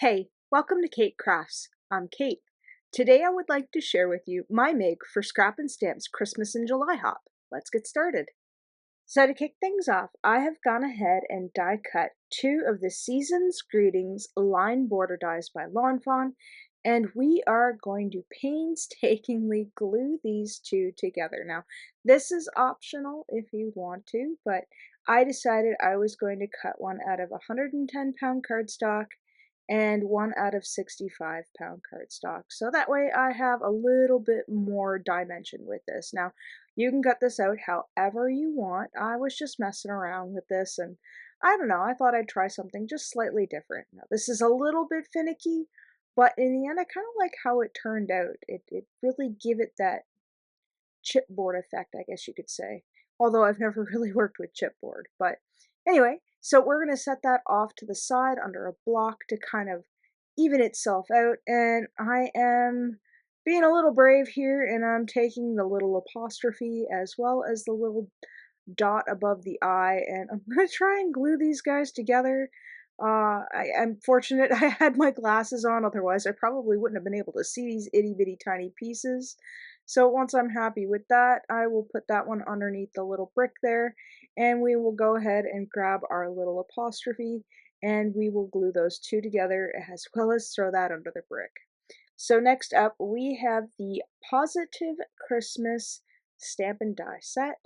Hey, welcome to Kate Crafts. I'm Kate. Today I would like to share with you my make for Scrap and Stamp's Christmas in July hop. Let's get started. So to kick things off, I have gone ahead and die cut two of the Season's Greetings line border dies by Fawn, and we are going to painstakingly glue these two together. Now, this is optional if you want to, but I decided I was going to cut one out of 110-pound cardstock and one out of 65-pound cardstock. So that way I have a little bit more dimension with this. Now, you can cut this out however you want. I was just messing around with this and I don't know, I thought I'd try something just slightly different. Now, this is a little bit finicky, but in the end I kind of like how it turned out. It really gave it that chipboard effect, I guess you could say. Although I've never really worked with chipboard. But anyway, so we're going to set that off to the side under a block to kind of even itself out. And I am being a little brave here and I'm taking the little apostrophe as well as the little dot above the I, and I'm going to try and glue these guys together. I'm fortunate I had my glasses on, otherwise I probably wouldn't have been able to see these itty bitty tiny pieces. So once I'm happy with that, I will put that one underneath the little brick there, and we will go ahead and grab our little apostrophe, and we will glue those two together as well as throw that under the brick. So next up, we have the Positive Christmas Stamp and Die set.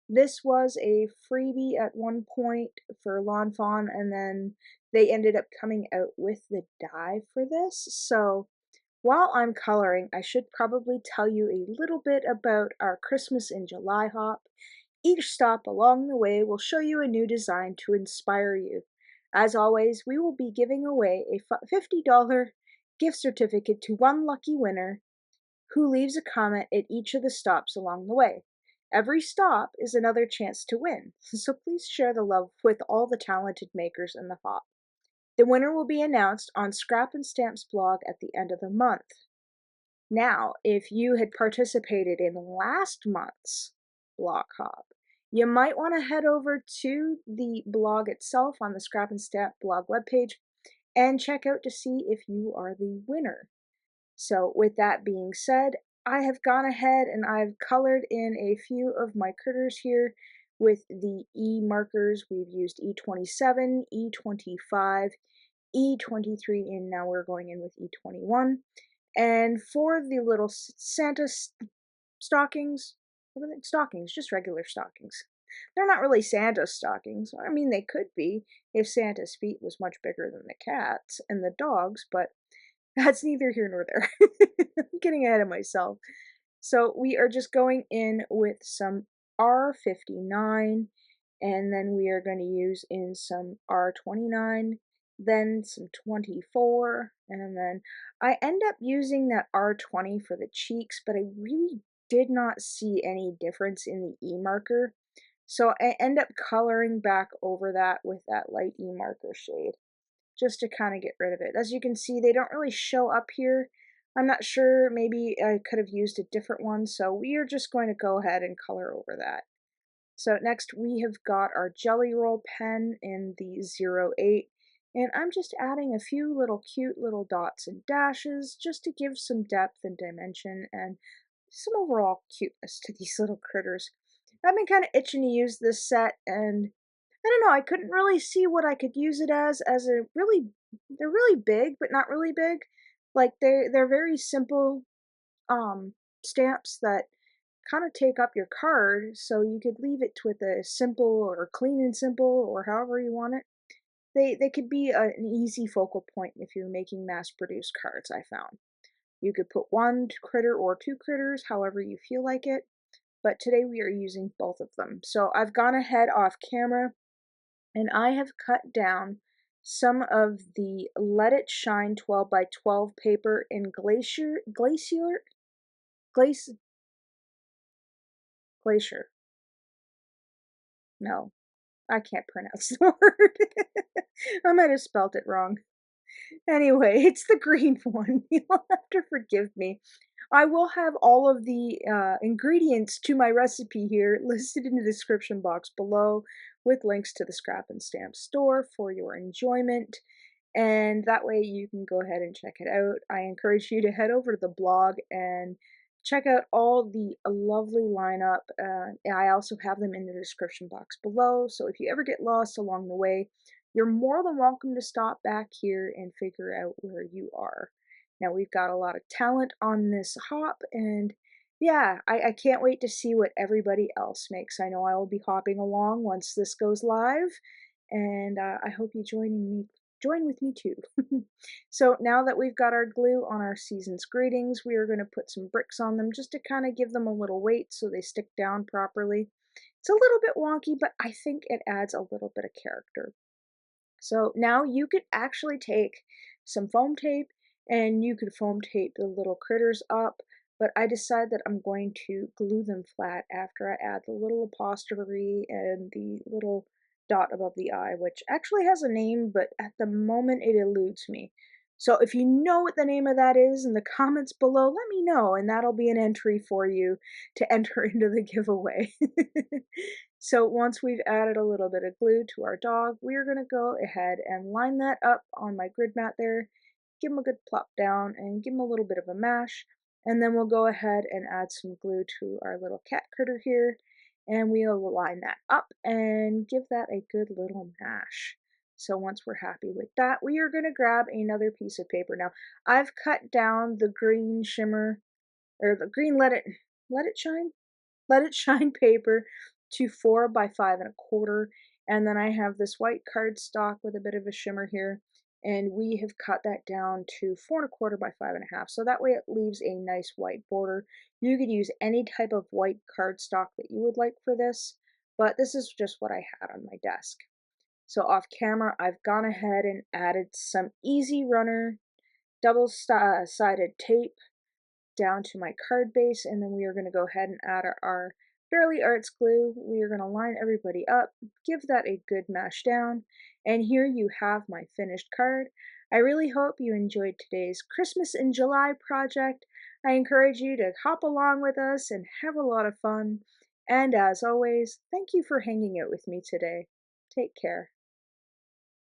This was a freebie at one point for Lawn Fawn, and then they ended up coming out with the die for this. So while I'm coloring, I should probably tell you a little bit about our Christmas in July hop. Each stop along the way will show you a new design to inspire you. As always, we will be giving away a $50 gift certificate to one lucky winner who leaves a comment at each of the stops along the way. Every stop is another chance to win, so please share the love with all the talented makers in the hop. The winner will be announced on Scrap and Stamp's blog at the end of the month. Now, if you had participated in last month's blog hop, you might want to head over to the blog itself on the Scrap and Stamp blog webpage and check out to see if you are the winner. So with that being said, I have gone ahead and I've colored in a few of my critters here with the E markers. We've used E27, E25, E23, and now we're going in with E21. And for the little Santa stockings, what are they? Stockings, just regular stockings. They're not really Santa stockings. I mean, they could be if Santa's feet was much bigger than the cat's and the dog's, but that's neither here nor there. I'm getting ahead of myself. So we are just going in with some R59, and then we are going to use in some R29, then some 24, and then I end up using that R20 for the cheeks, but I really did not see any difference in the E marker. So I end up coloring back over that with that light E marker shade, just to kind of get rid of it. As you can see, they don't really show up here. I'm not sure, maybe I could have used a different one, so we are just going to go ahead and color over that. So next we have got our Jelly Roll pen in the 08, and I'm just adding a few little cute little dots and dashes just to give some depth and dimension and some overall cuteness to these little critters. I've been kind of itching to use this set, and I don't know, I couldn't really see what I could use it as a really, they're really big, but not really big. Like they're very simple stamps that kind of take up your card, so you could leave it with a simple or clean and simple or however you want it. They could be an easy focal point if you're making mass-produced cards, I found. You could put one critter or two critters, however you feel like it, but today we are using both of them. So I've gone ahead off camera and I have cut down some of the Let It Shine 12 by 12 paper in Glacier, no, I can't pronounce the word. I might have spelt it wrong. Anyway, it's the green one. You'll have to forgive me. I will have all of the ingredients to my recipe here listed in the description box below with links to the Scrap and Stamp store for your enjoyment. and that way you can go ahead and check it out. I encourage you to head over to the blog and check out all the lovely lineup. I also have them in the description box below, so if you ever get lost along the way, you're more than welcome to stop back here and figure out where you are. Now, we've got a lot of talent on this hop, and yeah, I can't wait to see what everybody else makes. I know I will be hopping along once this goes live, and I hope you join with me too. So now that we've got our glue on our season's greetings, we are going to put some bricks on them just to kind of give them a little weight so they stick down properly. It's a little bit wonky, but I think it adds a little bit of character. So now you could actually take some foam tape and you could foam tape the little critters up, but I decided that I'm going to glue them flat after I add the little apostrophe and the little dot above the I, which actually has a name, but at the moment it eludes me. So if you know what the name of that is in the comments below, let me know, and that'll be an entry for you to enter into the giveaway. So once we've added a little bit of glue to our dog, we are going to go ahead and line that up on my grid mat there, give him a good plop down and give him a little bit of a mash, and then we'll go ahead and add some glue to our little cat critter here, and we'll line that up and give that a good little mash. So once we're happy with that, we are going to grab another piece of paper. Now, I've cut down the green shimmer, or the green let it shine? Let it shine paper to 4 by 5 1/4, and then I have this white cardstock with a bit of a shimmer here, and we have cut that down to 4 1/4 by 5 1/2, so that way it leaves a nice white border. You could use any type of white cardstock that you would like for this, but this is just what I had on my desk. So off camera, I've gone ahead and added some Easy Runner double-sided tape down to my card base, and then we are going to go ahead and add our Fairly Arts glue. We are going to line everybody up, give that a good mash down, and here you have my finished card. I really hope you enjoyed today's Christmas in July project. I encourage you to hop along with us and have a lot of fun. And as always, thank you for hanging out with me today. Take care.